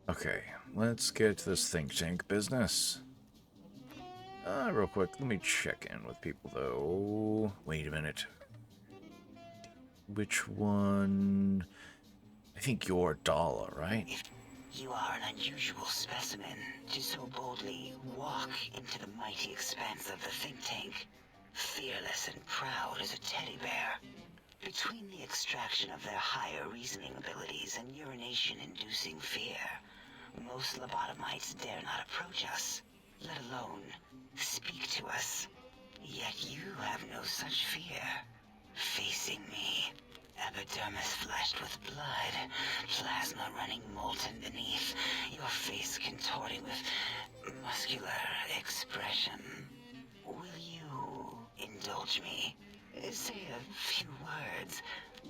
Okay, let's get to this think tank business. Real quick, let me check in with people, though. Wait a minute. Which one? I think you're Dala, right? You are an unusual specimen to so boldly walk into the mighty expanse of the think tank, fearless and proud as a teddy bear. Between the extraction of their higher reasoning abilities and urination-inducing fear, most lobotomites dare not approach us, let alone speak to us. Yet you have no such fear. Facing me, epidermis flushed with blood, plasma running molten beneath, your face contorting with muscular expression. Will you indulge me? Say a few words.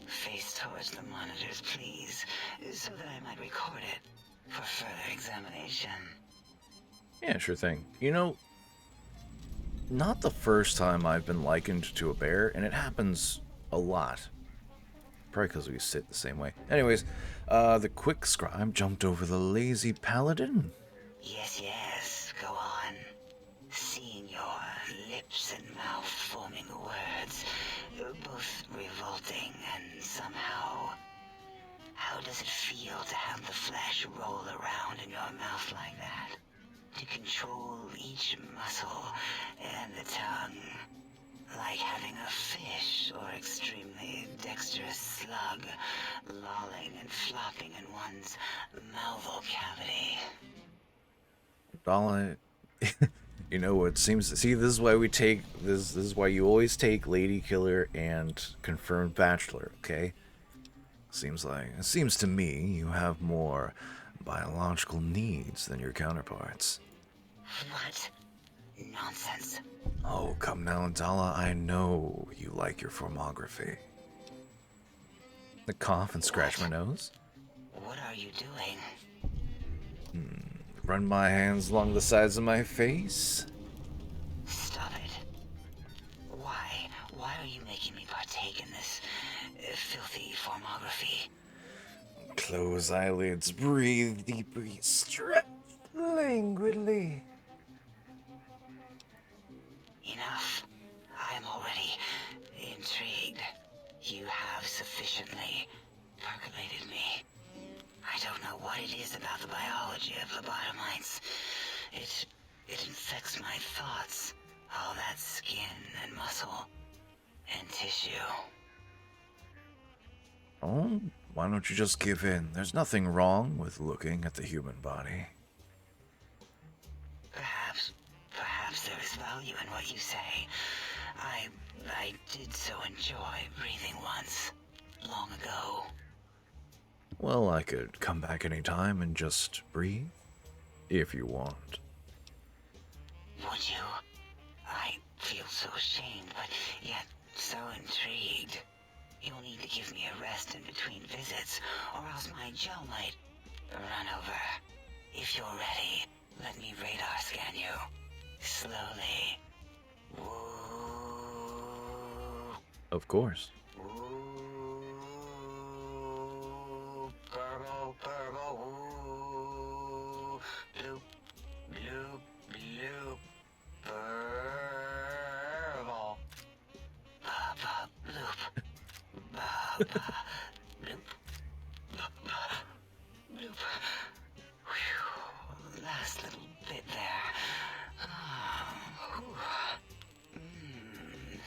Face towards the monitors, please, so that I might record it for further examination. Yeah, sure thing. You know, not the first time I've been likened to a bear, and it happens a lot. Probably because we sit the same way. Anyways, the quick scribe jumped over the lazy paladin. Yes, go on. Seeing your lips and mouth forming words, both revolting and somehow... How does it feel to have the flesh roll around in your mouth like that? To control each muscle and the tongue, like having a fish or extremely dexterous slug lolling and flopping in one's malval cavity. Dala, you know, it seems to see, this is why we take this is why you always take lady killer and confirmed bachelor, okay? It seems to me you have more biological needs than your counterparts. What? Nonsense. Oh, come now, Dala, I know you like your formography. The cough and scratch my nose. What are you doing? Run my hands along the sides of my face. Stop it. Why? Why are you making me partake in this filthy formography? Close eyelids, breathe deeply, stretch languidly. Enough. I am already intrigued. You have sufficiently percolated me. I don't know what it is about the biology of lobotomites. It infects my thoughts. All that skin and muscle and tissue. Oh, why don't you just give in? There's nothing wrong with looking at the human body. Perhaps there is value in what you say. I did so enjoy breathing once, long ago. Well, I could come back anytime and just breathe, if you want. Would you? I feel so ashamed, but yet so intrigued. You'll need to give me a rest in between visits, or else my jaw might run over. If you're ready, let me radar scan you. Slowly. Woo. Of course. Woo. Purple, purple, woo. Bloop, bloop, bloop. Purple. Ba, ba, bloop. Ba, ba, bloop. Ba, ba, bloop. Whew. Last little bit there.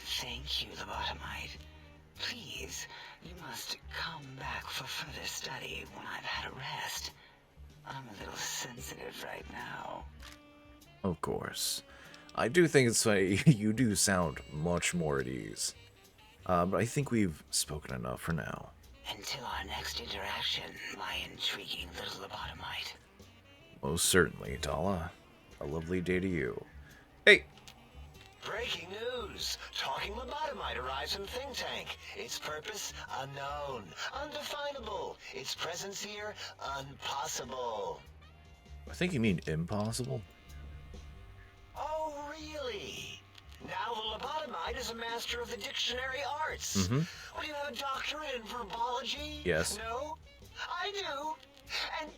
Thank you, lobotomite. Please, you must come back for further study when I've had a rest. I'm a little sensitive right now. Of course. I do think it's funny. You do sound much more at ease. But I think we've spoken enough for now. Until our next interaction, my intriguing little lobotomite. Most certainly, Dala. A lovely day to you. Hey! Breaking news! Talking lobotomite arrives from think tank. Its purpose unknown, undefinable. Its presence here impossible. I think you mean impossible? Oh, really? Now the lobotomite is a master of the dictionary arts. Mm-hmm. What, do you have a doctorate in verbology? Yes. No? I do. And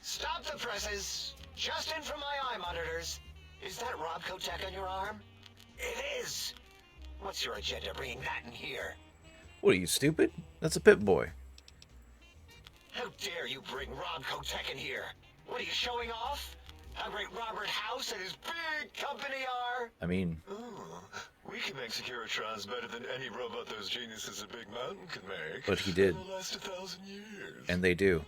Stop the presses. Just in from my eye monitors. Is that Rob Kotek on your arm? It is. What's your agenda bringing that in here? What are you, stupid? That's a Pip-Boy. How dare you bring Rob Kotek in here? What are you showing off? How great Robert House and his big company are? I mean... Ooh, we can make Securitrons better than any robot those geniuses at Big Mountain can make. But he did. It'll last 1,000 years. And they do.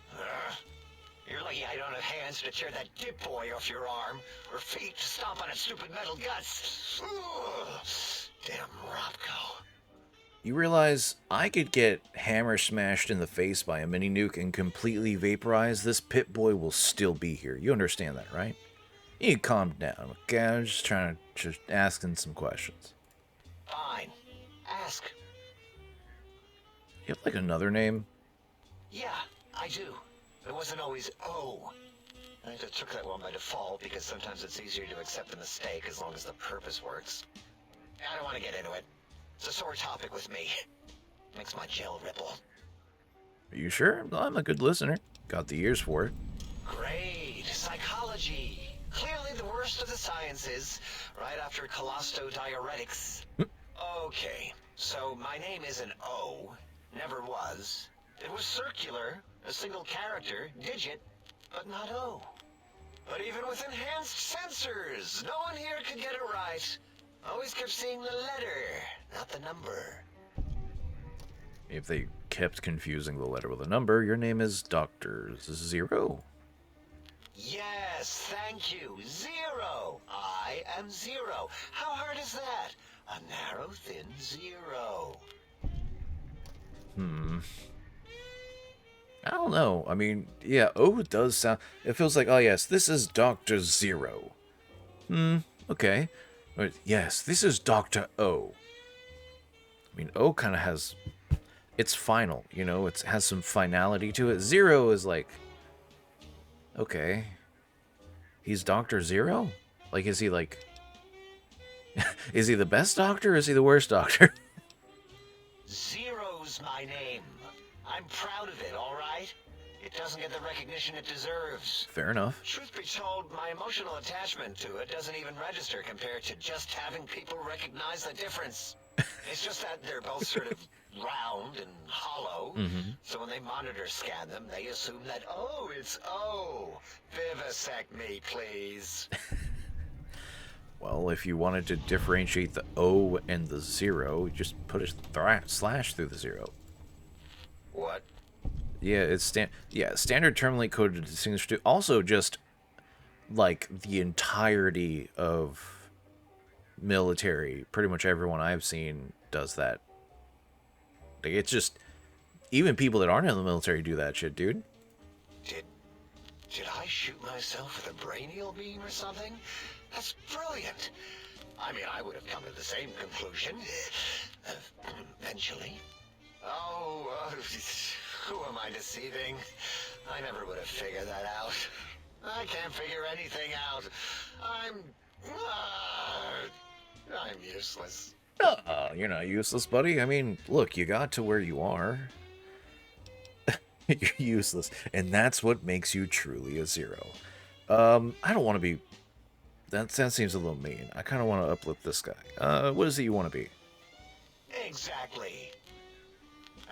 You're lucky I don't have hands to tear that dip boy off your arm, or feet to stomp on its stupid metal guts. Ugh. Damn Robco. You realize I could get hammer smashed in the face by a mini nuke and completely vaporized. This Pip-Boy will still be here. You understand that, right? You calm down, okay? I'm just trying to asking some questions. Fine. Ask. You have like another name? Yeah, I do. It wasn't always O. I just took that one by default because sometimes it's easier to accept the mistake as long as the purpose works. I don't want to get into it. It's a sore topic with me. Makes my gel ripple. Are you sure? I'm a good listener. Got the ears for it. Great. Psychology. Clearly the worst of the sciences, right after colostodiuretics. Okay, so my name is an O. Never was. It was circular, a single character, digit, but not O. But even with enhanced sensors, no one here could get it right. Always kept seeing the letter, not the number. If they kept confusing the letter with a number, your name is Dr. Zero. Yes, thank you. Zero. I am Zero. How hard is that? A narrow, thin zero. I don't know. I mean, yeah, O does sound... It feels like, oh yes, this is Dr. Zero. Okay. But yes, this is Dr. O. I mean, O kind of has... It's final, you know? It has some finality to it. Zero is like... Okay. He's Dr. Zero? Like, is he like... Is he the best doctor or is he the worst doctor? Zero's my name. I'm proud of it, all right? It doesn't get the recognition it deserves. Fair enough. Truth be told, my emotional attachment to it doesn't even register compared to just having people recognize the difference. It's just that they're both sort of round and hollow, so when they monitor scan them, they assume that, oh, it's O. Vivisect me, please. Well, if you wanted to differentiate the O and the zero, you just put a slash through the zero. What? Yeah, it's standard terminally coded to distinguish to also just like the entirety of military. Pretty much everyone I've seen does that. Like, it's just even people that aren't in the military do that shit, dude. Did I shoot myself with a brainial beam or something? That's brilliant. I mean, I would have come to the same conclusion. Eventually. Oh, who am I deceiving? I never would have figured that out. I can't figure anything out. I'm useless. You're not useless, buddy. I mean, look, you got to where you are. You're useless. And that's what makes you truly a zero. I don't want to be... That seems a little mean. I kind of want to uplift this guy. What is it you want to be? Exactly.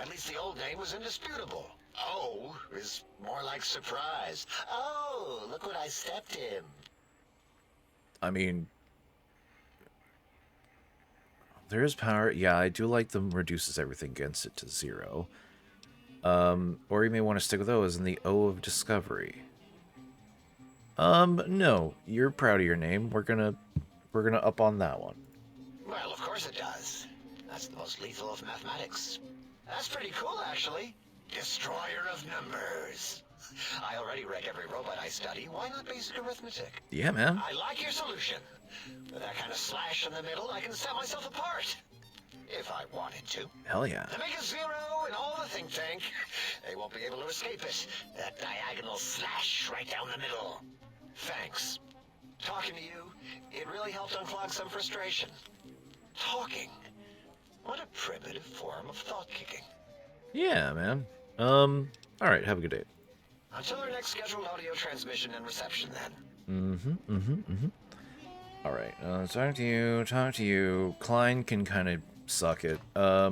At least the old name was indisputable. O is more like surprise. Oh, look what I stepped in. I mean... There is power. Yeah, I do like them reduces everything against it to zero. Or you may want to stick with O as in the O of discovery. No. You're proud of your name. We're gonna up on that one. Well, of course it does. That's the most lethal of mathematics. That's pretty cool, actually. Destroyer of numbers. I already wreck every robot I study. Why not basic arithmetic? Yeah, man. I like your solution. With that kind of slash in the middle, I can set myself apart. If I wanted to. Hell yeah. To make a zero in all the think tank, they won't be able to escape it. That diagonal slash right down the middle. Thanks. Talking to you, it really helped unclog some frustration. Talking. What a primitive form of thought kicking. Yeah, man. Alright, have a good day. Until our next scheduled audio transmission and reception, then. Alright, talk to you. Klein can kind of suck it. I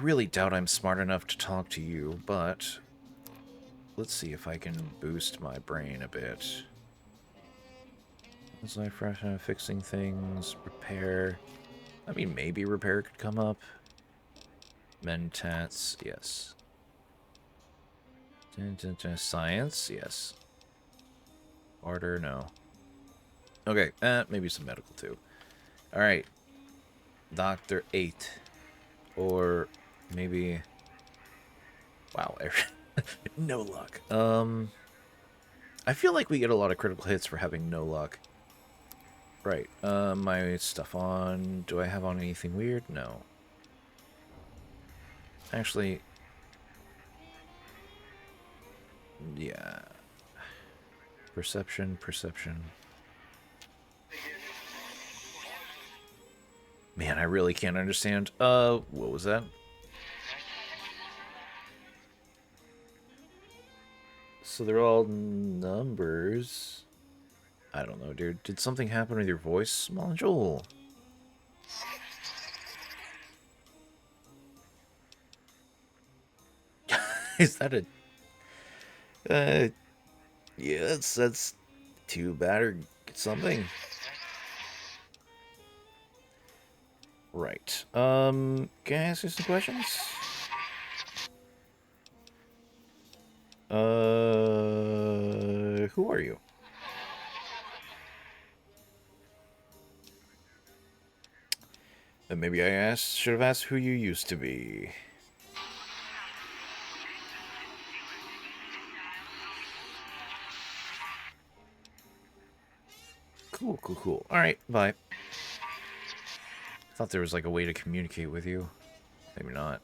really doubt I'm smart enough to talk to you, but let's see if I can boost my brain a bit. Was I fresh fixing things? Repair. I mean, maybe repair could come up. Mentats, yes. Science, yes. Order, no. Okay, maybe some medical too. Alright. Dr. 8. Or maybe... Wow, no luck. I feel like we get a lot of critical hits for having no luck. Right, my stuff on... Do I have on anything weird? No. Actually... Yeah. Perception. Man, I really can't understand. What was that? So they're all numbers. I don't know, dude. Did something happen with your voice module? Is that a... yeah, that's too bad or something. Right. Can I ask you some questions? Who are you? And maybe I should have asked who you used to be. Cool. Alright, bye. Thought there was like a way to communicate with you. Maybe not.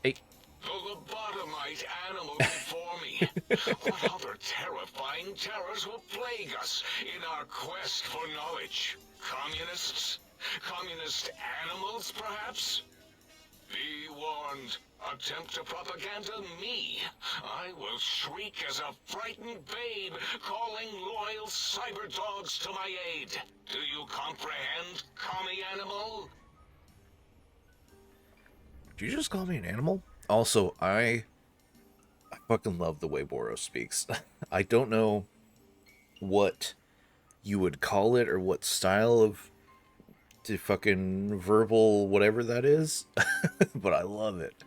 Hey. The lobotomite animal before me. What other terrifying terrors will plague us in our quest for knowledge? Communists? Communist animals, perhaps? Be warned. Attempt to propaganda me. I will shriek as a frightened babe, calling loyal cyber dogs to my aid. Do you comprehend, commie animal? Did you just call me an animal? Also, I fucking love the way Boros speaks. I don't know what you would call it or what style of the fucking verbal whatever that is, but I love it.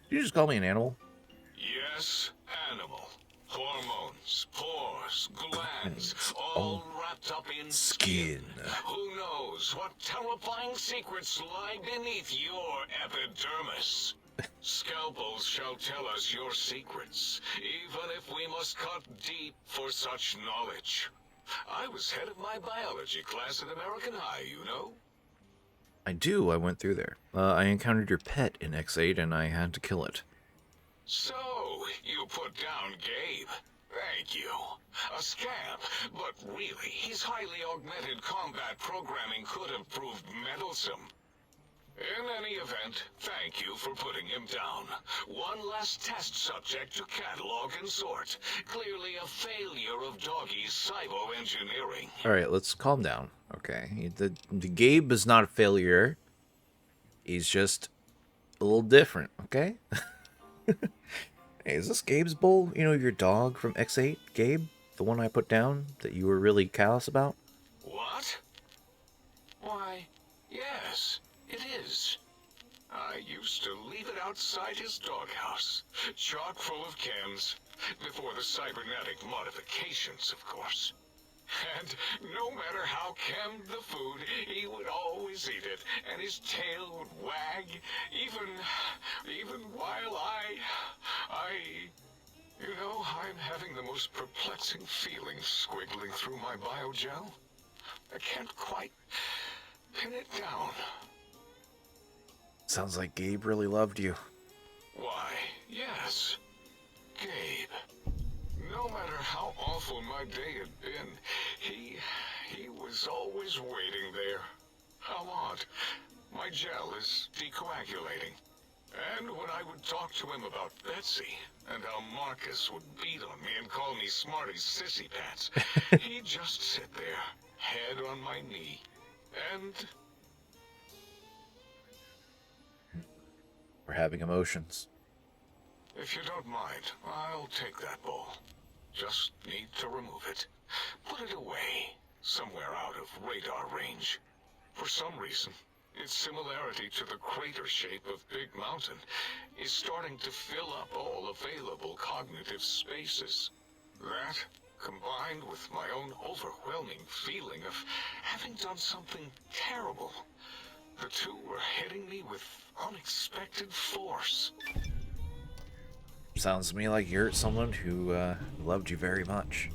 Did you just call me an animal? Yes, animal. Hormones, pores, glands, all wrapped up in skin. Who knows what terrifying secrets lie beneath your epidermis? Scalpels shall tell us your secrets, even if we must cut deep for such knowledge. I was head of my biology class at American High, you know? I do. I went through there. I encountered your pet in X8 and I had to kill it. So, you put down Gabe. Thank you. A scamp, but really, his highly augmented combat programming could have proved meddlesome. In any event, thank you for putting him down. One less test subject to catalog and sort. Clearly a failure of Doggy's cybo-engineering. Alright, let's calm down. Okay. The Gabe is not a failure. He's just a little different, okay? Hey, is this Gabe's bowl? You know, your dog from X8, Gabe? The one I put down that you were really callous about? What? Why, yes, it is. I used to leave it outside his doghouse, chock full of cans, before the cybernetic modifications, of course. And no matter how canned the food, he would always eat it, and his tail would wag, even while you know, I'm having the most perplexing feelings squiggling through my biogel. I can't quite pin it down. Sounds like Gabe really loved you. Why, yes, Gabe. No matter how awful my day had been, he was always waiting there. How odd. My gel is decoagulating. And when I would talk to him about Betsy, and how Marcus would beat on me and call me Smarty's sissy pants, he'd just sit there, head on my knee, and... We're having emotions. If you don't mind, I'll take that ball. Just need to remove it. Put it away, somewhere out of radar range. For some reason, its similarity to the crater shape of Big Mountain is starting to fill up all available cognitive spaces. That, combined with my own overwhelming feeling of having done something terrible, the two were hitting me with unexpected force. Sounds to me like you're someone who loved you very much.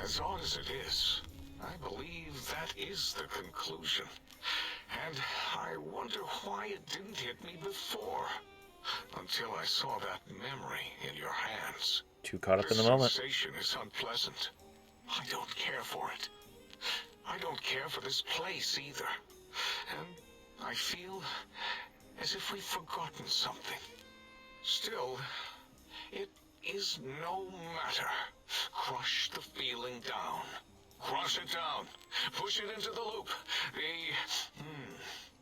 As odd as it is, I believe that is the conclusion. And I wonder why it didn't hit me before. Until I saw that memory in your hands. Too caught up in the moment. The sensation is unpleasant. I don't care for it. I don't care for this place either. And I feel as if we've forgotten something. Still, it is no matter. Crush the feeling down. Crush it down. Push it into the loop.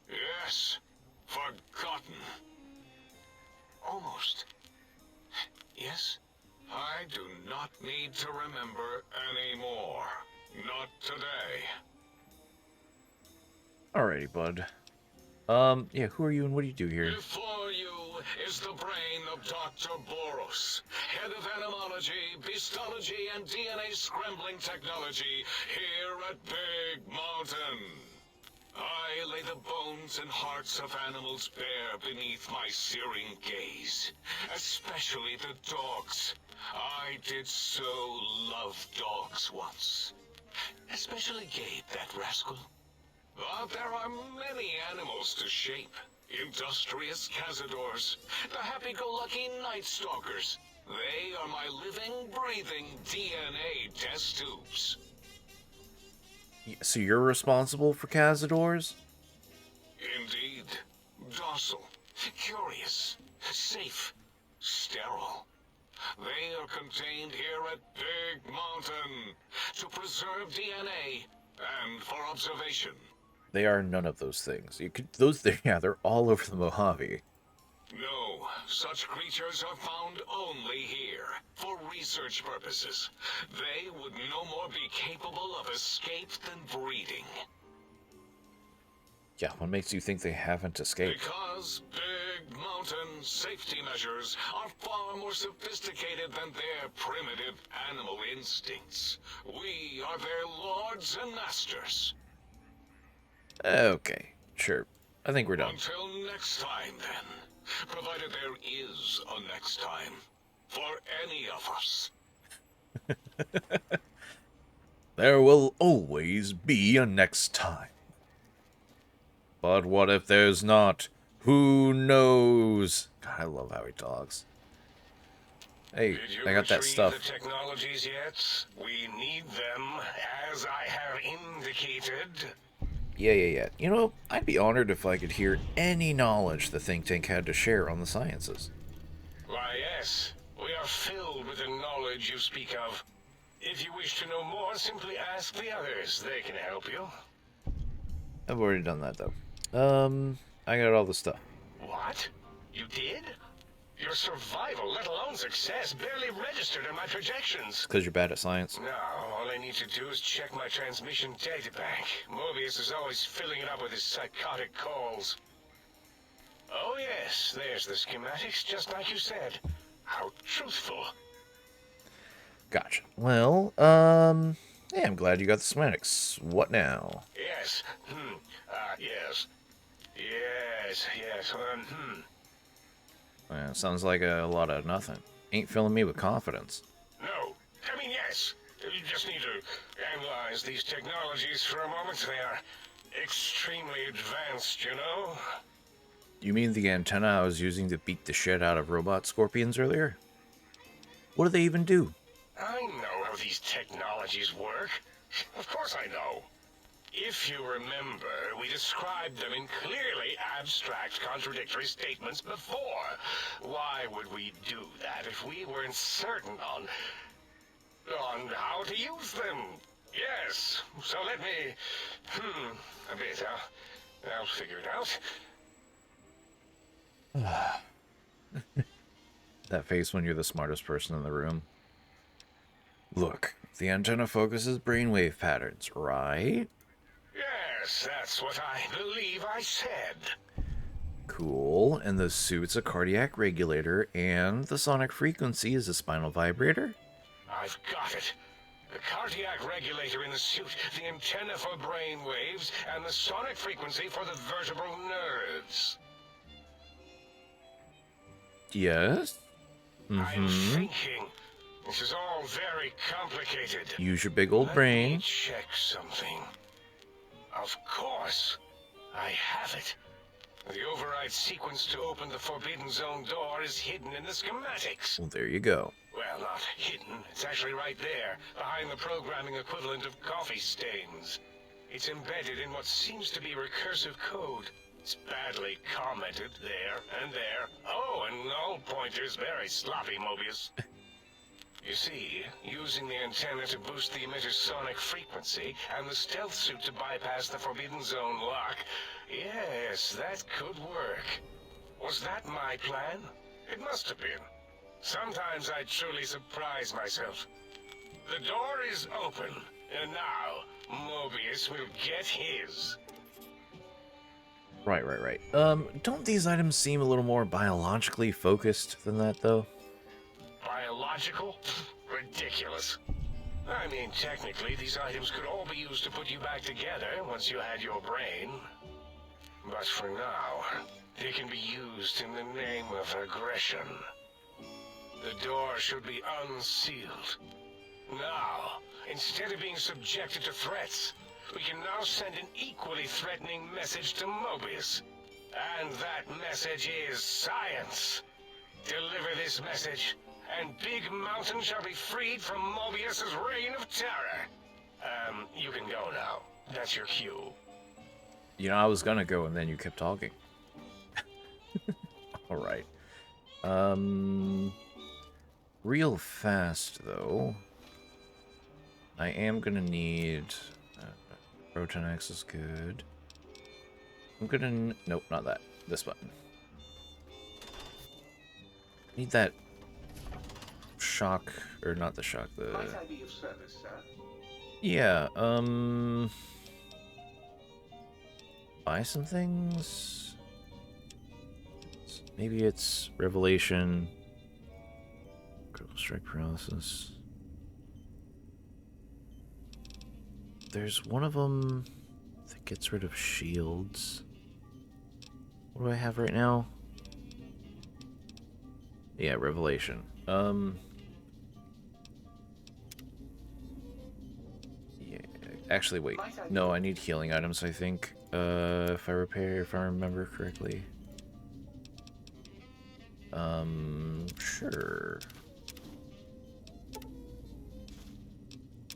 Yes. Forgotten. Almost. Yes? I do not need to remember anymore. Not today. Alrighty, bud. Yeah, who are you and what do you do here? Before you is the brain of Dr. Boros, head of animology, beastology, and DNA scrambling technology here at Big Mountain. I lay the bones and hearts of animals bare beneath my searing gaze, especially the dogs. I did so love dogs once. Especially Gabe, that rascal. But there are many animals to shape. Industrious cazadors, the happy-go-lucky night stalkers. They are my living, breathing DNA test tubes. So you're responsible for Cazadors? Indeed. Docile, curious, safe, sterile. They are contained here at Big Mountain to preserve DNA and for observation. They are none of those things. You could yeah, they're all over the Mojave. No, such creatures are found only here, for research purposes. They would no more be capable of escape than breeding. Yeah, what makes you think they haven't escaped? Because Big Mountain safety measures are far more sophisticated than their primitive animal instincts. We are their lords and masters. Okay, sure. I think we're done. Until next time, then. Provided there is a next time. For any of us. There will always be a next time. But what if there's not? Who knows? God, I love how he talks. Hey, Did you I got that retrieve stuff. the technologies yet? We need them, as I have indicated. Yeah. You know, I'd be honored if I could hear any knowledge the think tank had to share on the sciences. Why, yes. We are filled with the knowledge you speak of. If you wish to know more, simply ask the others. They can help you. I've already done that, though. I got all the stuff. What? You did? Your survival, let alone success, barely registered in my projections. Because you're bad at science. Now, all I need to do is check my transmission databank. Mobius is always filling it up with his psychotic calls. Oh yes, there's the schematics, just like you said. How truthful. Gotcha. Well, yeah, I'm glad you got the schematics. What now? Yes. Yes. Yes. Sounds like a lot of nothing. Ain't filling me with confidence. No. I mean, yes. You just need to analyze these technologies for a moment. They are extremely advanced, you know? You mean the antenna I was using to beat the shit out of robot scorpions earlier? What do they even do? I know how these technologies work. Of course I know. If you remember, we described them in clearly abstract, contradictory statements before. Why would we do that if we weren't certain on how to use them? Yes, so let me... a bit. I'll figure it out. That face when you're the smartest person in the room. Look, the antenna focuses brainwave patterns, right? Yes, that's what I believe I said. Cool, and the suit's a cardiac regulator, and the sonic frequency is a spinal vibrator? I've got it. The cardiac regulator in the suit, the antenna for brain waves, and the sonic frequency for the vertebral nerves. Yes? I'm thinking. This is all very complicated. Use your big old Let brain. me check something. Of course. I have it. The override sequence to open the Forbidden Zone door is hidden in the schematics. Well, there you go. Well, not hidden. It's actually right there, behind the programming equivalent of coffee stains. It's embedded in what seems to be recursive code. It's badly commented there and there. Oh, and null pointers very sloppy, Mobius. You see, using the antenna to boost the emitter's sonic frequency, and the stealth suit to bypass the Forbidden Zone lock, yes, that could work. Was that my plan? It must have been. Sometimes I truly surprise myself. The door is open, and now Mobius will get his. Right. Don't these items seem a little more biologically focused than that, though? Biological? Ridiculous. I mean, technically, these items could all be used to put you back together once you had your brain. But for now, they can be used in the name of aggression. The door should be unsealed. Now, instead of being subjected to threats, we can now send an equally threatening message to Mobius. And that message is science. Deliver this message, and Big Mountain shall be freed from Mobius's reign of terror. You can go now. That's your cue. You know, I was gonna go and then you kept talking. Alright. Real fast, though. I am gonna need... Proton X is good. I'm gonna... Nope, not that. This button. Need that... shock... Or not the shock, the... Might I be of service, sir? Yeah, buy some things? Maybe it's Revelation... Critical Strike Paralysis... There's one of them that gets rid of shields. What do I have right now? Yeah, Revelation. Yeah, actually, wait. No, I need healing items, I think. If I remember correctly. Sure.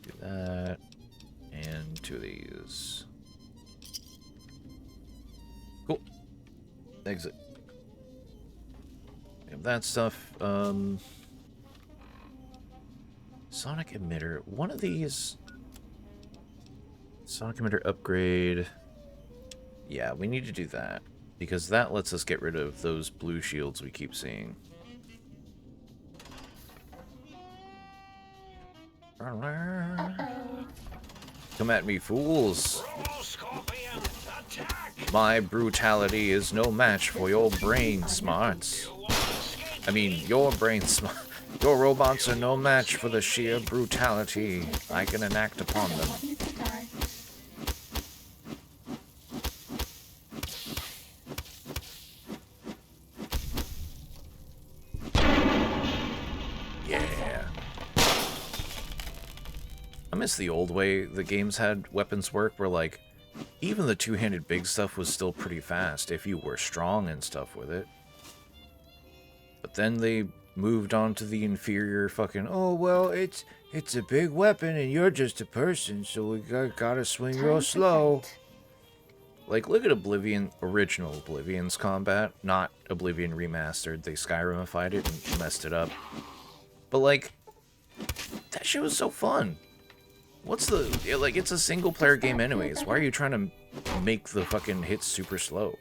Do that. And 2 of these. Cool. Exit. We have that stuff. Sonic emitter. One of these. Sonic emitter upgrade. Yeah, we need to do that. Because that lets us get rid of those blue shields we keep seeing. Come at me, fools. Scorpion, attack! My brutality is no match for your brain smarts. I mean, your brain smart. Your robots are no match for the sheer brutality I can enact upon them. Yeah. I miss the old way the games had weapons work where, like, even the two-handed big stuff was still pretty fast if you were strong and stuff with it. But then they moved on to the inferior fucking, oh, well, it's a big weapon and you're just a person, so we gotta swing real slow. Like, look at Oblivion, original Oblivion's combat, not Oblivion Remastered. They Skyrimified it and messed it up. But, like, that shit was so fun. What's the, like, it's a single-player game anyways. Why are you trying to make the fucking hits super slow?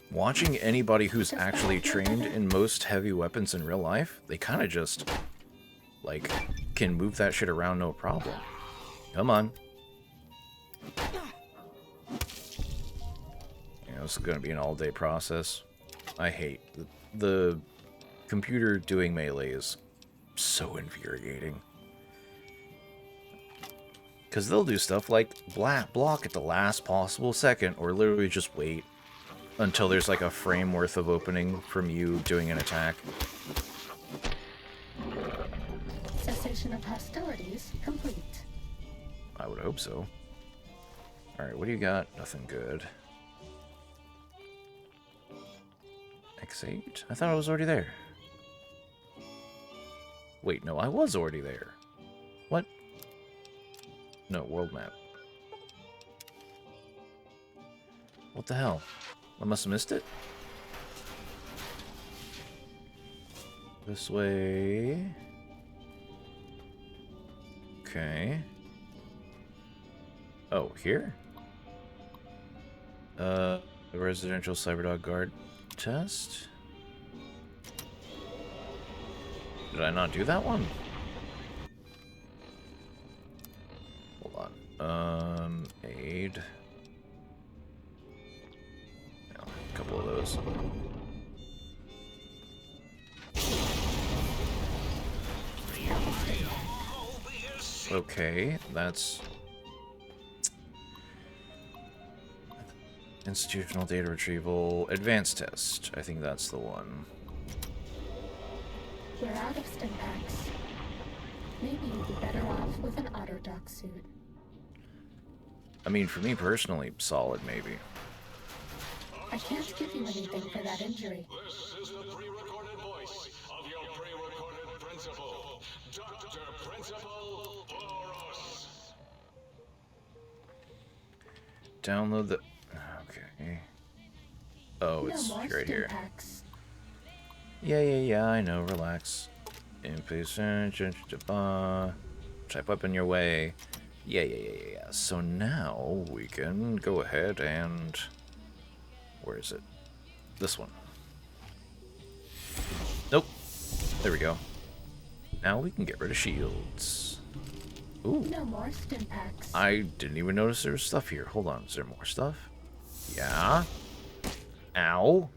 Watching anybody who's actually trained in most heavy weapons in real life, they kind of just, like, can move that shit around no problem. Come on. It's going to be an all-day process. I hate the computer doing melee is so infuriating. Because they'll do stuff like block at the last possible second, or literally just wait until there's like a frame worth of opening from you doing an attack. Cessation of hostilities complete. I would hope so. Alright, what do you got? Nothing good. X8? I thought I was already there. Wait, no, I was already there. What? No, world map. What the hell? I must have missed it? This way. Okay. Oh, here? The residential Cyberdog guard test? Did I not do that one? Hold on. Aid. Yeah, a couple of those. Okay, that's institutional data retrieval advanced test. I think that's the one. We're out of stim packs. Maybe you'd be better off with an autodoc suit. I mean, for me personally, solid maybe. I can't give you anything for that injury. This is the pre-recorded voice of your pre-recorded principal, Dr. Principal Boros. Download the... Okay. Oh, it's right here. Packs. Yeah, I know, relax. Impatient, type weapon your way. Yeah. So now we can go ahead and... Where is it? This one. Nope. There we go. Now we can get rid of shields. Ooh. No more stim packs. I didn't even notice there was stuff here. Hold on, is there more stuff? Yeah. Ow.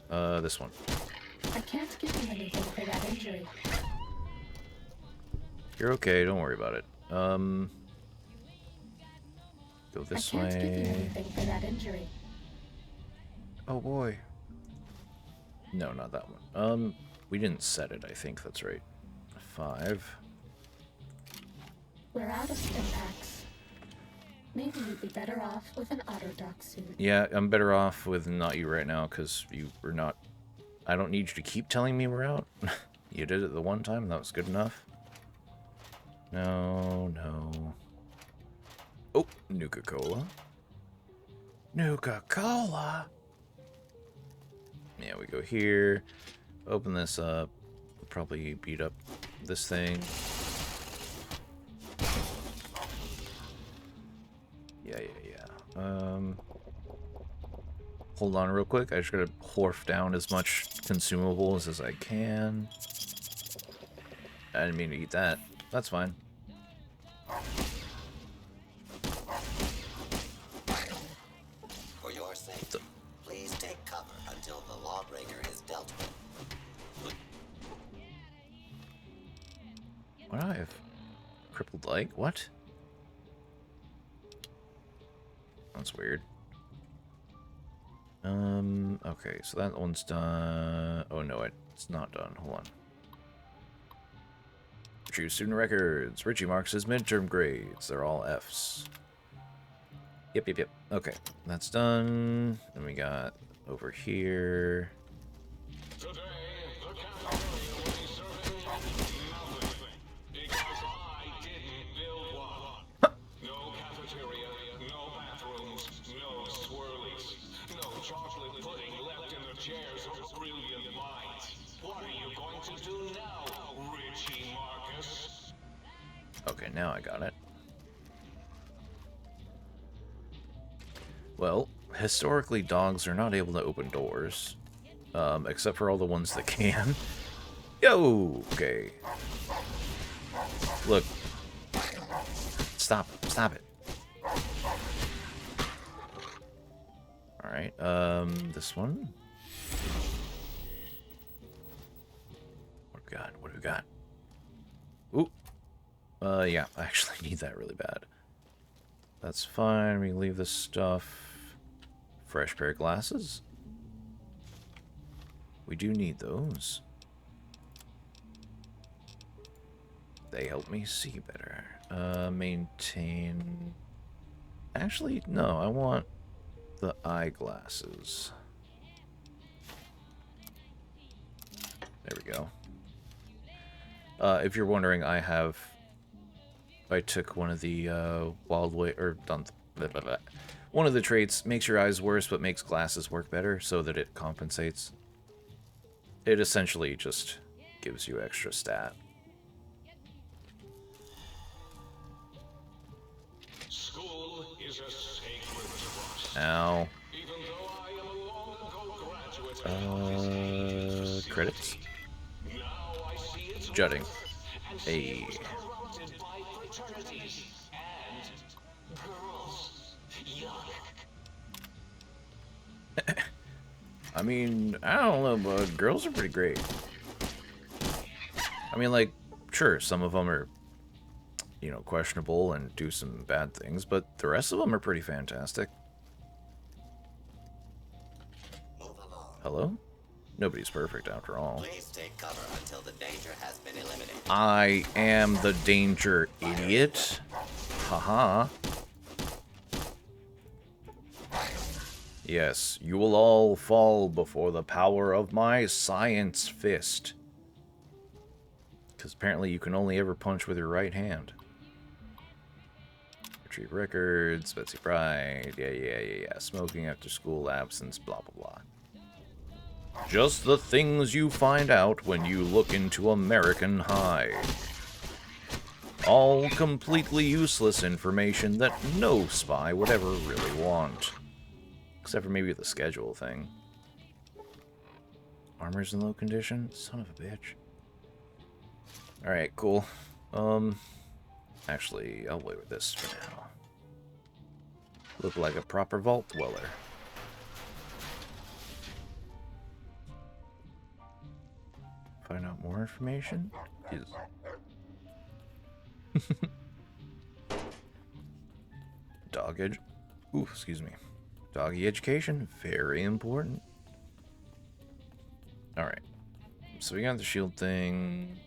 This one. I can't give you anything for that injury. You're okay, don't worry about it. Go this I can't give you way. anything for that injury. Oh boy. No, not that one. We didn't set it, I think that's right. 5. We're out of stim packs. Maybe you'd be better off with an autodoc suit. Yeah, I'm better off with not you right now, because you were not... I don't need you to keep telling me we're out. You did it the one time, and that was good enough. No. Oh, Nuka-Cola. Nuka-Cola! Yeah, we go here. Open this up. We'll probably beat up this thing. Yeah. Hold on real quick. I just gotta horf down as much consumables as I can. I didn't mean to eat that. That's fine. For your safety, please take cover until the lawbreaker is dealt with. What do I have? Crippled leg? What? That's weird. Okay, so that one's done. Oh no, it's not done. Hold on. Choose student records. Richie marks his midterm grades. They're all Fs. Yep. Okay, that's done. Then we got over here. Today, the to do now, Richie Marcus? Okay, now I got it. Well, historically, dogs are not able to open doors, except for all the ones that can. Yo! Okay. Look. Stop. Stop it. Alright, this one. What do we got? What do we got? Ooh. Yeah, I actually need that really bad. That's fine. We can leave this stuff. Fresh pair of glasses. We do need those. They help me see better. Maintain... Actually, no, I want the eyeglasses. There we go. If you're wondering, I took one of the wild way or one of the traits makes your eyes worse, but makes glasses work better, so that it compensates. It essentially just gives you extra stat. School is a sacred trust. Ow. Even though I am a long-ago graduate of this Credits. now I see its Jutting. worth and see Hey. it was corrupted by fraternities and girls. Yuck. I mean, I don't know, but girls are pretty great. I mean, like, sure, some of them are, you know, questionable and do some bad things, but the rest of them are pretty fantastic. Move along. Hello? Nobody's perfect after all. Please take cover until the danger has been eliminated. I am the danger, idiot. Haha. Yes, you will all fall before the power of my science fist. Because apparently you can only ever punch with your right hand. Retrieve records, Betsy Bride, yeah. Smoking after school absence, blah, blah, blah. Just the things you find out when you look into American High. All completely useless information that no spy would ever really want. Except for maybe the schedule thing. Armor's in low condition? Son of a bitch. Alright, cool. Actually, I'll wait with this for now. Look like a proper vault dweller. Find out more information? Is... Dog edge. Ooh, excuse me. Doggy education, very important. Alright. So we got the shield thing.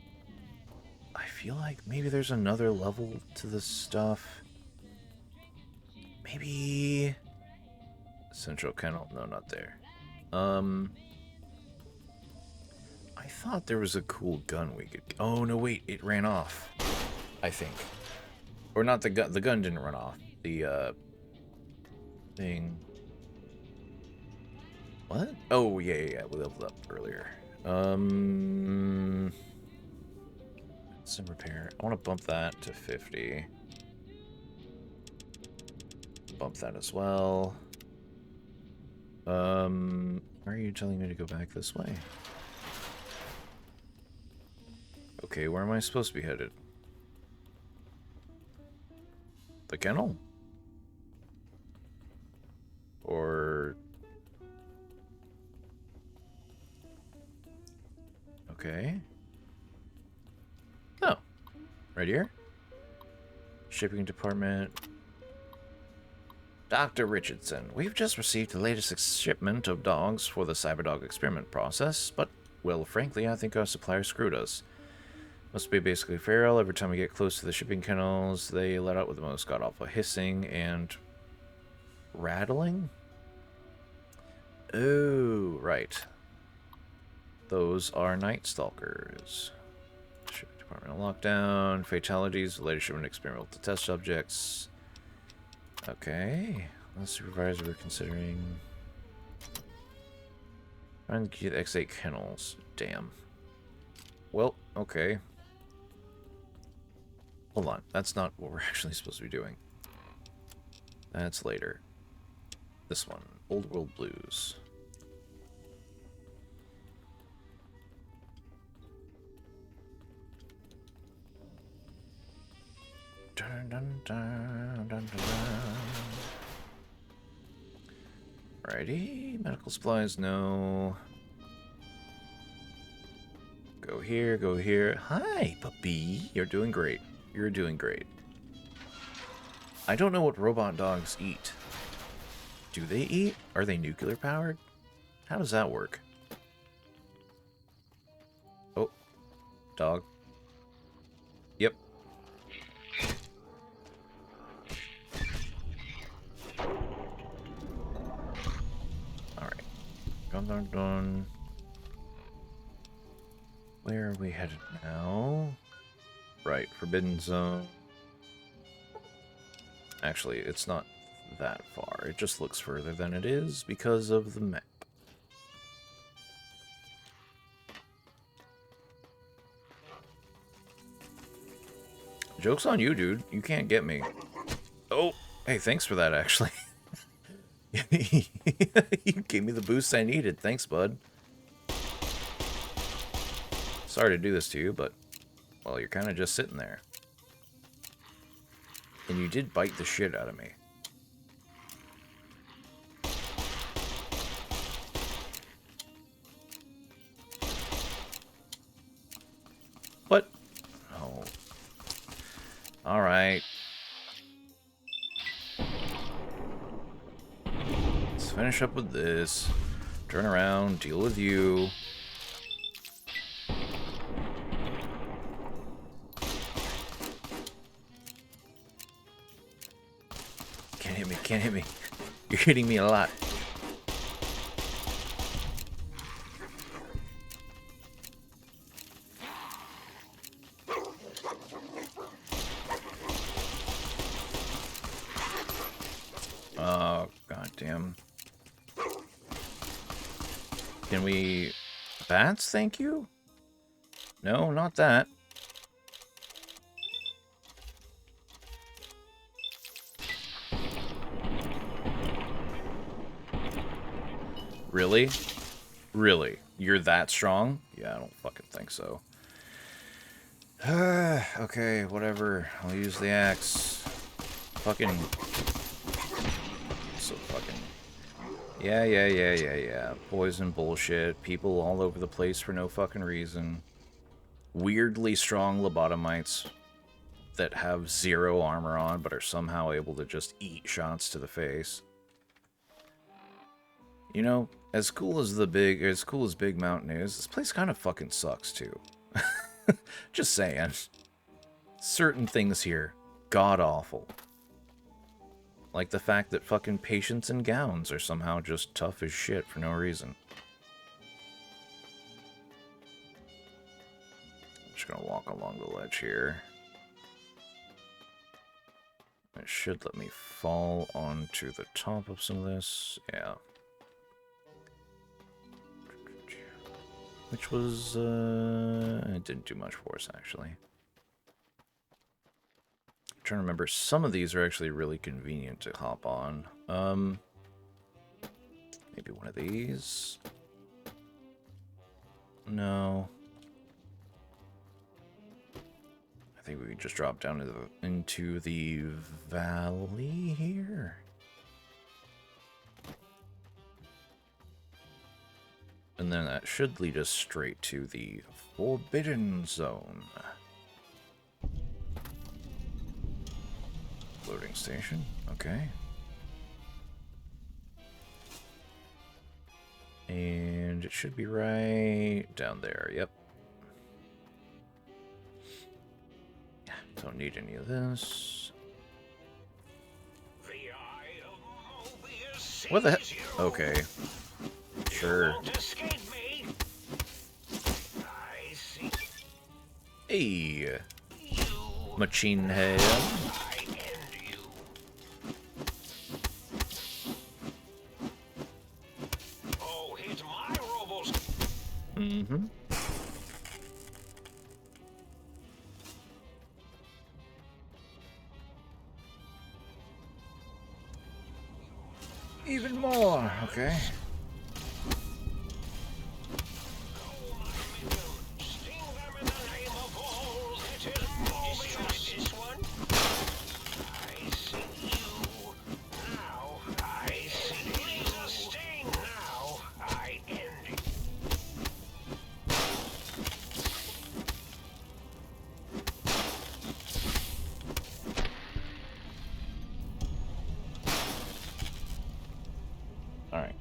I feel like maybe there's another level to this stuff. Maybe... Central Kennel. No, not there. I thought there was a cool gun we could... Oh, no, wait. It ran off. I think. Or not the gun. The gun didn't run off. The, thing... What? Oh, yeah. We leveled up earlier. Some repair. I want to bump that to 50. Bump that as well. Why are you telling me to go back this way? Okay, where am I supposed to be headed? The kennel? Or... Okay. Oh. Right here? Shipping department. Dr. Richardson, we've just received the latest shipment of dogs for the Cyberdog experiment process, but, well, frankly, I think our supplier screwed us. Must be basically feral. Every time we get close to the shipping kennels, they let out with the most god-awful hissing and... rattling? Oh, right. Those are Night Stalkers. Shipping department lockdown. Fatalities. The latest shipment experimental to test subjects. Okay. The supervisor we're considering. Trying to get X8 kennels. Damn. well, okay. Hold on, that's not what we're actually supposed to be doing. That's later. This one, Old World Blues. Dun, dun, dun, dun, dun, dun. Alrighty, medical supplies, no. Go here, go here. Hi, puppy. You're doing great. You're doing great. I don't know what robot dogs eat. Do they eat? Are they nuclear powered? How does that work? Oh, dog. Yep. Alright. Dun dun dun. Where are we headed now? Right, Forbidden Zone. Actually, it's not that far. It just looks further than it is because of the map. Joke's on you, dude. You can't get me. Oh, hey, thanks for that, actually. You gave me the boost I needed. Thanks, bud. Sorry to do this to you, but, well, you're kind of just sitting there. And you did bite the shit out of me. What? Oh. Alright. Let's finish up with this. Turn around, deal with you. Can't hit me, can't hit me. You're hitting me a lot. Oh, goddamn. Can we... Bats, thank you? No, not that. Really? Really? You're that strong? Yeah, I don't fucking think so. Okay, whatever. I'll use the axe. Fucking... So fucking... Yeah. Poison bullshit. People all over the place for no fucking reason. Weirdly strong lobotomites that have 0 armor on, but are somehow able to just eat shots to the face. You know, as cool as Big Mountain is, this place kind of fucking sucks too. Just saying. Certain things here, god awful. Like the fact that fucking patients in gowns are somehow just tough as shit for no reason. I'm just gonna walk along the ledge here. It should let me fall onto the top of some of this. Yeah. Which was, it didn't do much for us, actually. I'm trying to remember, some of these are actually really convenient to hop on. Maybe one of these? No. I think we could just drop down into the valley here. And then that should lead us straight to the Forbidden Zone. Loading station, okay. And it should be right down there, yep. Don't need any of this. What the heck? Okay. Sure. Hey, machine head. Mm-hmm. Even more, okay. Sting them in the name of all that is Mobius. This one. I see you. Now I see you. Release a sting. Now I end it. Alright.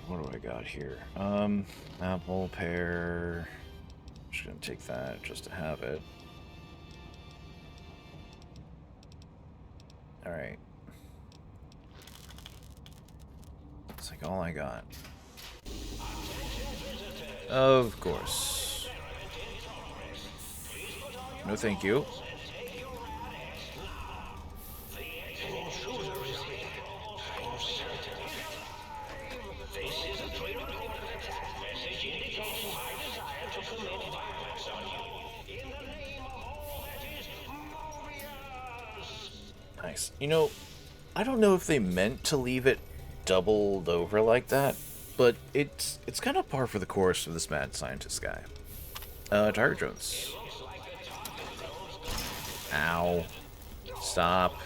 What do I got here? Apple, pear. I'm just gonna take that just to have it. Alright. That's like all I got. Of course. No thank you. Nice. You know, I don't know if they meant to leave it doubled over like that, but it's kind of par for the course for this mad scientist guy. Tiger Jones. Ow. Stop.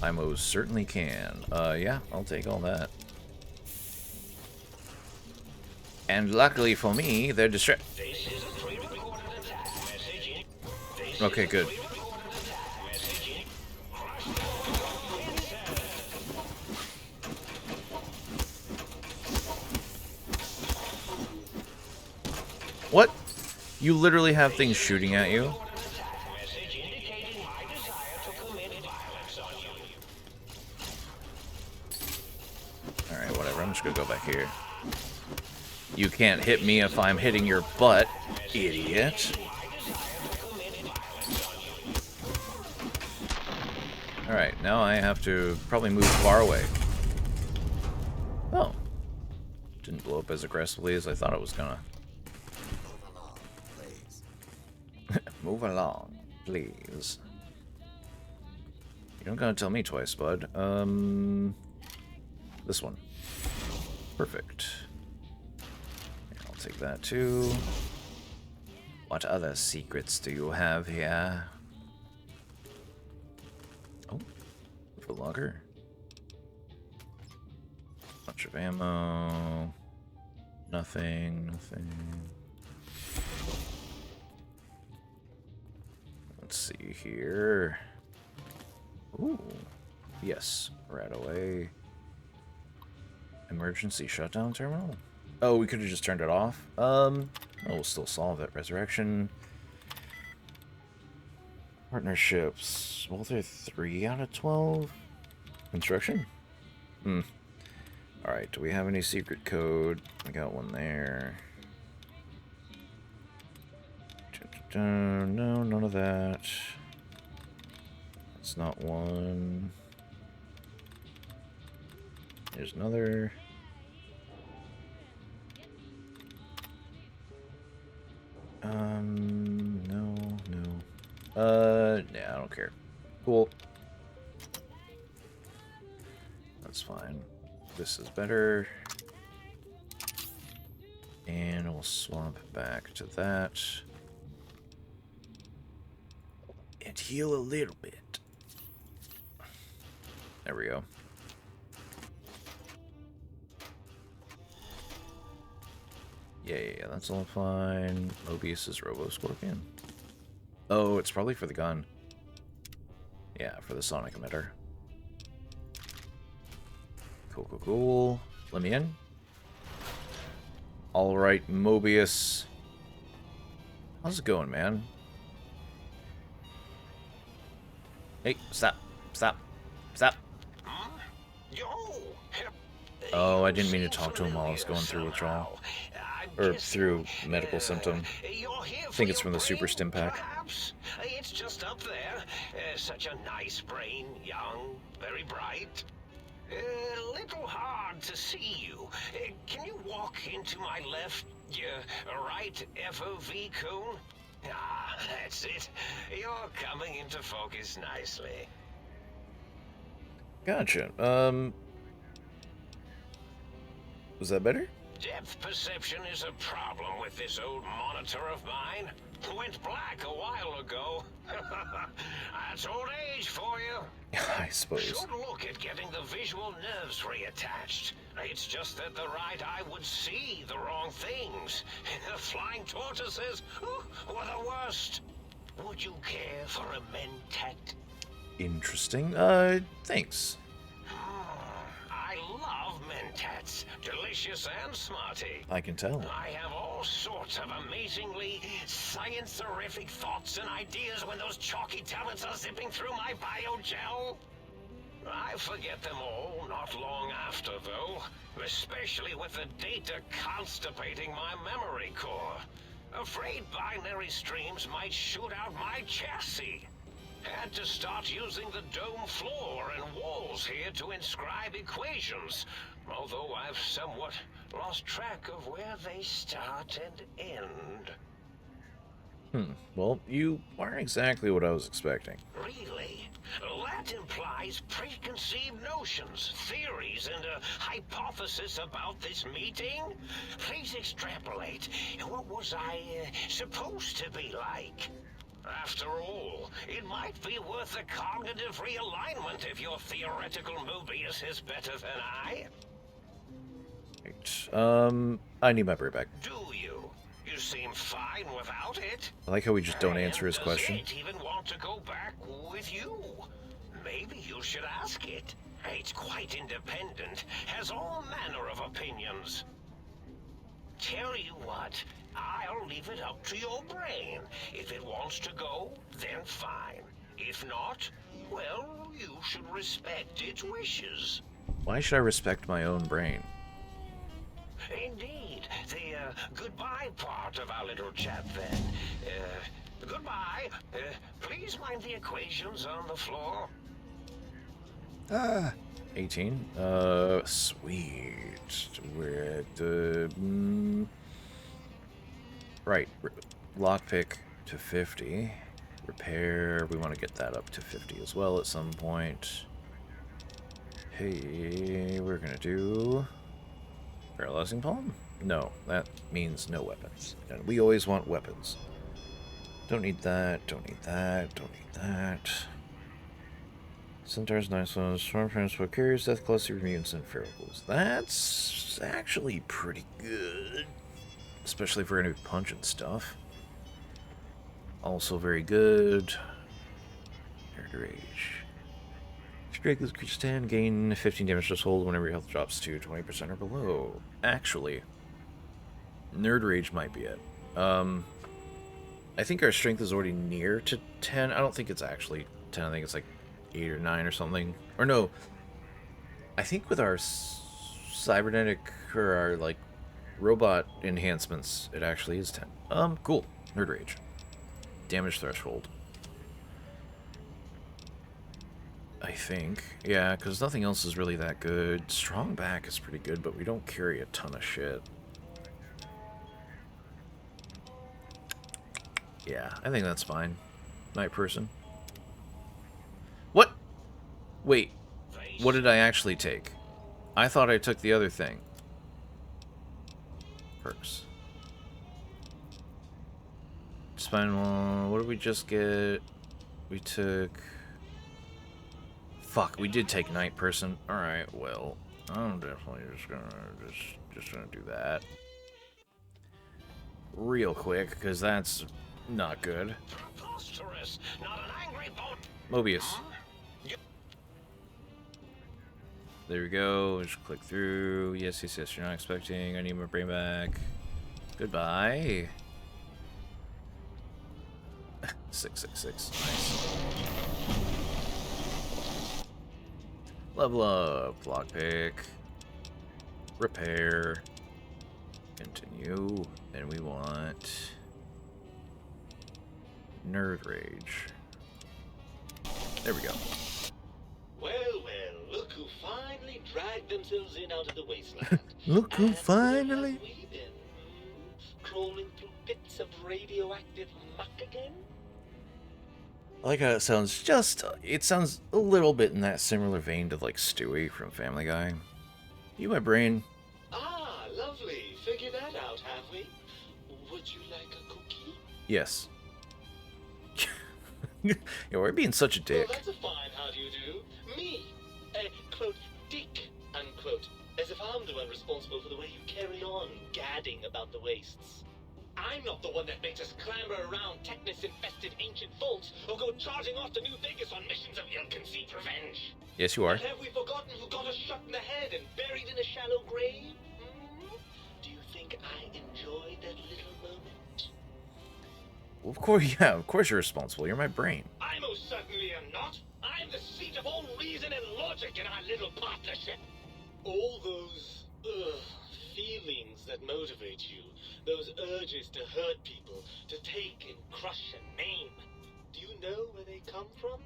I most certainly can. Yeah, I'll take all that. And luckily for me, they're distracted. Okay, good. What? You literally have things shooting at you? Alright, whatever. I'm just gonna go back here. You can't hit me if I'm hitting your butt, idiot. Alright, now I have to probably move far away. Oh. Didn't blow up as aggressively as I thought it was gonna. Move along, please. You don't gotta tell me twice, bud. This one. Perfect. I'll take that too. What other secrets do you have here? Oh, for longer. Bunch of ammo. Nothing, nothing. Let's see here. Ooh, yes, right away. Emergency shutdown terminal? Oh, we could have just turned it off. Oh, we'll still solve it. Resurrection. Partnerships. Well, they're 3 out of 12. Construction? Alright, do we have any secret code? We got one there. No, none of that. That's not one. There's another. No. Nah, I don't care. Cool. That's fine. This is better. And we'll swap back to that. And heal a little bit. There we go. Yeah, that's all fine. Mobius is Robo-Scorpion. Oh, it's probably for the gun. Yeah, for the sonic emitter. Cool. Let me in. Alright, Mobius. How's it going, man? Hey, stop. Oh, I didn't mean to talk to him while I was going through withdrawal. Or through medical symptom. I think it's from the Super Stim Pack. Perhaps. It's just up there. Such a nice brain, young, very bright. Little hard to see you. Can you walk into my left Yeah, right, FOV coon? Ah, that's it. You're coming into focus nicely. Gotcha. Was that better? Depth perception is a problem with this old monitor of mine. Went black a while ago. That's old age for you. I suppose. Should look at getting the visual nerves reattached. It's just that the right eye would see the wrong things. Flying tortoises were the worst. Would you care for a mentat? Interesting. Thanks. I love mentats. Delicious and smarty. I can tell. I have all sorts of amazingly science-erific thoughts and ideas when those chalky tablets are zipping through my biogel. I forget them all not long after, though, especially with the data constipating my memory core. Afraid binary streams might shoot out my chassis. Had to start using the dome floor and walls here to inscribe equations, although I've somewhat lost track of where they start and end. Well, you aren't exactly what I was expecting. Really? That implies preconceived notions, theories, and a hypothesis about this meeting? Please extrapolate. What was I supposed to be like? After all, it might be worth a cognitive realignment if your theoretical Mobius is better than I. Right. I need my brain back. Do you? You seem fine without it. I like how we just don't answer his And question. does it even want to go back with you? Maybe you should ask it. It's quite independent, has all manner of opinions. Tell you what, I'll leave it up to your brain. If it wants to go, then fine. If not, well, you should respect its wishes. Why should I respect my own brain? Indeed. The goodbye part of our little chat then. Goodbye. Please mind the equations on the floor. 18. Sweet. We're at right. Lockpick to 50. Repair. We want to get that up to 50 as well at some point. Hey, we're gonna do paralyzing palm? No, that means no weapons. And we always want weapons. Don't need that, don't need that, don't need that. Centaur's nice ones. Storm transport carriers, death cluster mutants, and ferals. That's actually pretty good. Especially if we're gonna be punching stuff. Also very good. Nerd Rage. Strike this creature 10, gain 15 damage to hold whenever your health drops to 20% or below. Actually, Nerd Rage might be it. I think our strength is already near to 10. I don't think it's actually 10. I think it's like 8 or 9 or something. Or no. I think with our cybernetic or our like robot enhancements, it actually is 10. Cool. Nerd Rage. Damage threshold. I think. Yeah, because nothing else is really that good. Strong back is pretty good, but we don't carry a ton of shit. Yeah, I think that's fine. Night person. What? Wait. What did I actually take? I thought I took the other thing. Perks. Spinal. What did we just get? We took... Fuck, we did take night person. Alright, well, I'm definitely just gonna do that. Real quick, because that's not good. Preposterous. Not an angry Mobius. There we go. Just click through. Yes, yes, yes. You're not expecting. I need my brain back. Goodbye. 666. Nice. Level up. Lockpick. Repair. Continue. And we want Nerd Rage. There we go. Well, look who finally dragged themselves in out of the wasteland. Look who And finally... where have we been? crawling through bits of radioactive muck again? I like how it sounds it sounds a little bit in that similar vein to like Stewie from Family Guy. You, my brain. Ah, lovely. Figured that out, have we? Would you like a cookie? Yes. Yeah, we're being such a dick. Well, that's a fine how do you do. Me, a, quote, dick, unquote. As if I'm the one responsible for the way you carry on gadding about the wastes. I'm not the one that makes us clamber around Technus-infested ancient vaults or go charging off to New Vegas on missions of ill-conceived revenge. Yes, you are. And have we forgotten who got us shot in the head and buried in a shallow grave? Hmm? Do you think I enjoyed that little moment? Well, of course, yeah, of course you're responsible. You're my brain. I most certainly am not. I'm the seat of all reason and logic in our little partnership. All those, feelings that motivate you, those urges to hurt people, to take and crush and maim, do you know where they come from?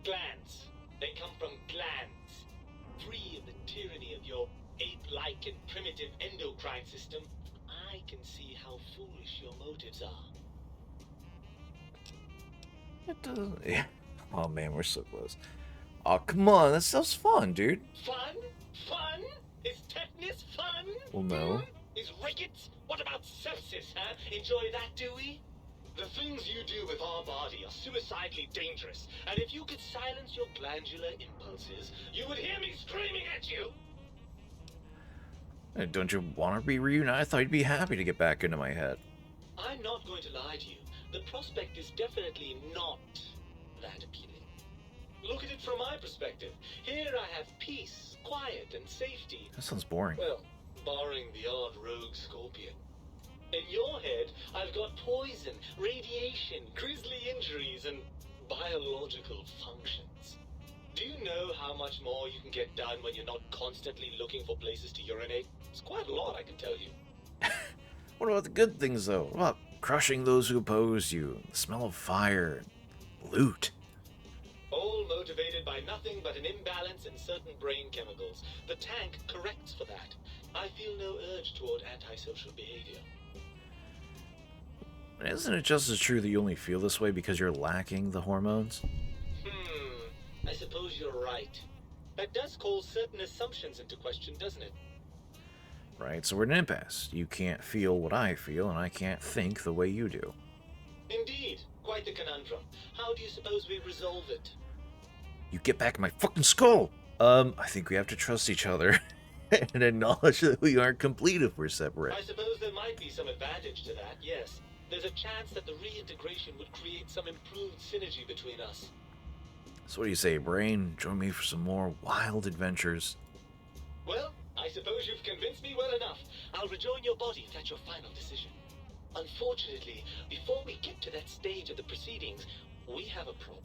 Glands. They come from glands. Free of the tyranny of your ape-like and primitive endocrine system, I can see how foolish your motives are. It doesn't. Yeah. Oh man, we're so close. Oh come on, that stuff's fun, dude. Fun? Fun? Is tetanus fun? Well, no. Is rickets? What about sepsis, huh? Enjoy that, do we? The things you do with our body are suicidally dangerous, and if you could silence your glandular impulses, you would hear me screaming at you! Hey, don't you want to be reunited? I thought you'd be happy to get back into my head. I'm not going to lie to you. The prospect is definitely not that appealing. Look at it from my perspective. Here I have peace, quiet, and safety. That sounds boring. Well, barring the odd rogue scorpion. In your head, I've got poison, radiation, grisly injuries, and biological functions. Do you know how much more you can get done when you're not constantly looking for places to urinate? It's quite a lot, I can tell you. What about the good things, though? What about crushing those who oppose you, the smell of fire, loot? All motivated by nothing but an imbalance in certain brain chemicals. The tank corrects for that. I feel no urge toward antisocial behavior. Isn't it just as true that you only feel this way because you're lacking the hormones? I suppose you're right. That does call certain assumptions into question, doesn't it? Right, so we're in an impasse. You can't feel what I feel, and I can't think the way you do. Indeed. Quite the conundrum. How do you suppose we resolve it? You get back in my fucking skull! I think we have to trust each other and acknowledge that we aren't complete if we're separate. I suppose there might be some advantage to that, yes. There's a chance that the reintegration would create some improved synergy between us. So what do you say, brain? Join me for some more wild adventures. Well, I suppose you've convinced me well enough. I'll rejoin your body if that's your final decision. Unfortunately, before we get to that stage of the proceedings, we have a problem.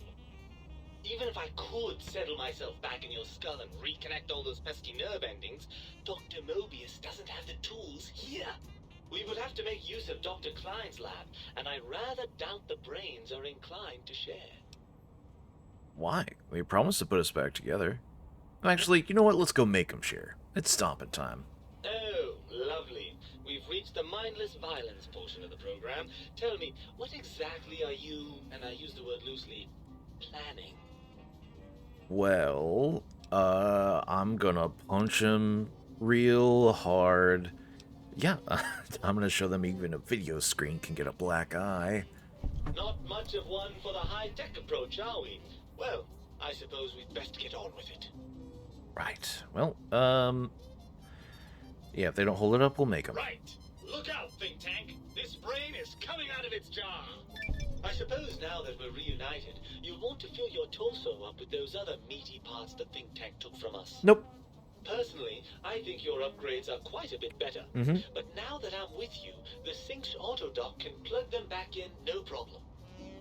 Even if I could settle myself back in your skull and reconnect all those pesky nerve endings, Dr. Mobius doesn't have the tools here. We would have to make use of Dr. Klein's lab, and I rather doubt the brains are inclined to share. Why? They promised to put us back together. Actually, you know what? Let's go make them share. It's stomping time. Oh, lovely. We've reached the mindless violence portion of the program. Tell me, what exactly are you, and I use the word loosely, planning? Well, I'm gonna punch him real hard. Yeah, I'm gonna show them even a video screen can get a black eye. Not much of one for the high-tech approach, are we? Well, I suppose we'd best get on with it. Right. Well, yeah, if they don't hold it up, we'll make them. Right. Look out, think tank. This brain is coming out of its jar. I suppose now that we're reunited, you'll want to fill your torso up with those other meaty parts the think tank took from us. Nope. Personally, I think your upgrades are quite a bit better. But now that I'm with you, the Sync's autodock can plug them back in no problem.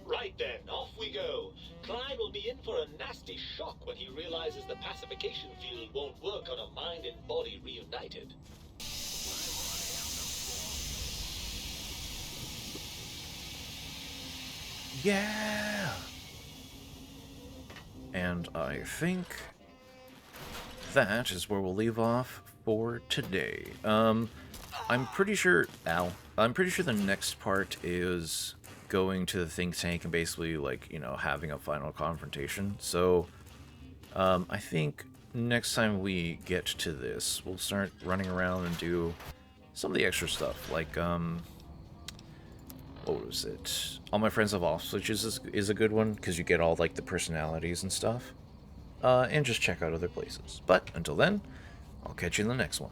Right then, off we go. Klein will be in for a nasty shock when he realizes the pacification field won't work on a mind and body reunited. Yeah! And I think that is where we'll leave off for today. I'm pretty sure... Ow. I'm pretty sure the next part is going to the think tank and basically, like, you know, having a final confrontation. So, I think next time we get to this, we'll start running around and do some of the extra stuff, like, what was it? All My Friends Have Off Switches is a good one, because you get all, like, the personalities and stuff. And just check out other places. But, until then, I'll catch you in the next one.